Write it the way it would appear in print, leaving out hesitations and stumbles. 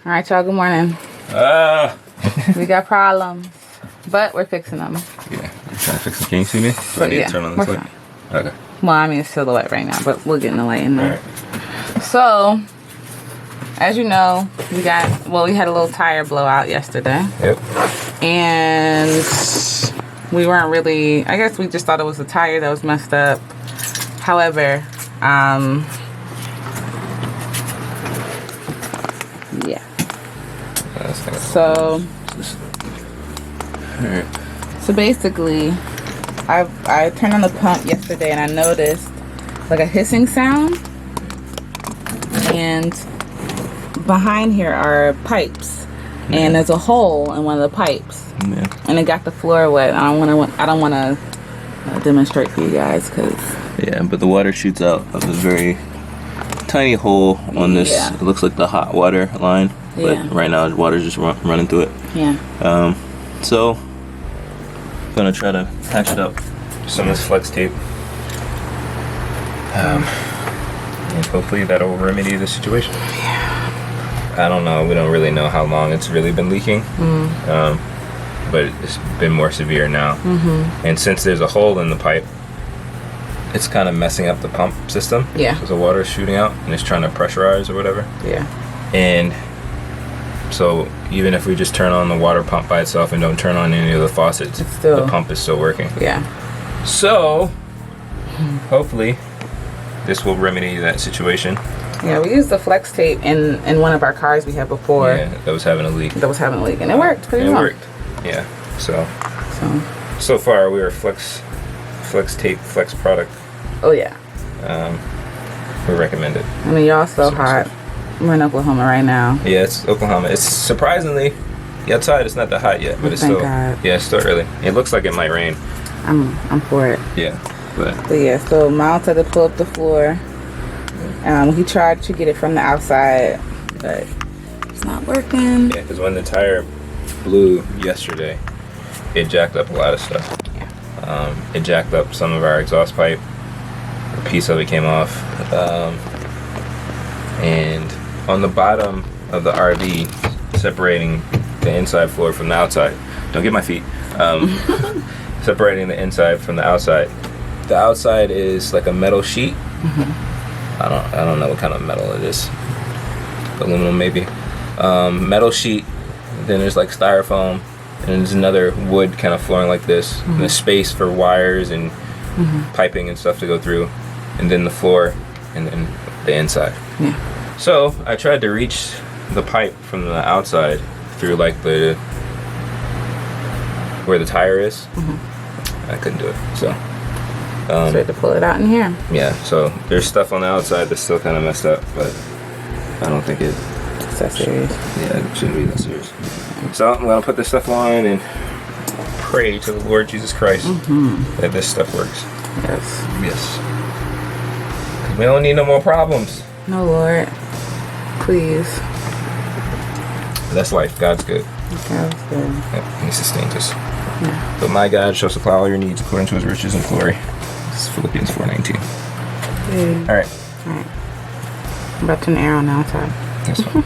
All right, y'all. Good morning. We got problems, but we're fixing them. Yeah, I'm trying to fix them. Can you see me? Do I need to turn on this light? Okay. Well, I mean, it's silhouette right now, but we'll get in the light in there. Right. So, as you know, we had a little tire blowout yesterday. Yep. And we weren't really, I guess we just thought it was the tire that was messed up. However, yeah. So, alright. So basically, I turned on the pump yesterday and I noticed like a hissing sound, and behind here are pipes, and there's a hole in one of the pipes, and it got the floor wet. I don't want to demonstrate for you guys because but the water shoots out of this very tiny hole on this. It looks like the hot water line, but right now the water's just running through it. So I'm gonna try to patch it up with some of this flex tape, and hopefully that'll remedy the situation. I don't know, we don't really know how long it's really been leaking, but it's been more severe now. And since there's a hole in the pipe, it's kind of messing up the pump system. Because the water is shooting out and it's trying to pressurize or whatever. And so even if we just turn on the water pump by itself and don't turn on any of the faucets, the pump is still working. So hopefully this will remedy that situation. We used the flex tape in one of our cars we had before. That was having a leak. And it worked pretty well. Yeah. So far we were flex tape, flex product. We recommend it. I mean, y'all so hot. We're in Oklahoma right now. Yeah, it's Oklahoma. It's surprisingly, outside it's not that hot yet, but it's still, it's still early. It looks like it might rain. I'm for it. But yeah, so Miles had to pull up the floor. He tried to get it from the outside, but it's not working. Yeah, because when the tire blew yesterday, it jacked up a lot of stuff. It jacked up some of our exhaust pipe. A piece of it came off. And on the bottom of the RV, separating the inside floor from the outside. Don't get my feet. Separating the inside from the outside. The outside is like a metal sheet. I don't know what kind of metal it is. Aluminum maybe. Metal sheet. Then there's like styrofoam. And there's another wood kind of flooring like this. And a space for wires and piping and stuff to go through. And then the floor. And then the inside. So I tried to reach the pipe from the outside through like where the tire is. I couldn't do it. So so we had to pull it out in here. So there's stuff on the outside that's still kind of messed up, but I don't think it's that serious. It shouldn't be that serious. So I'm gonna put this stuff on and pray to the Lord Jesus Christ that this stuff works. Yes. We don't need no more problems. No, Lord. Please. That's life. God's good. God's good. Yep, He sustains us. But my God shall supply all your needs according to His riches and glory. This is Philippians 4:19. All right. I'm about to turn the arrow now, Todd. That's fine.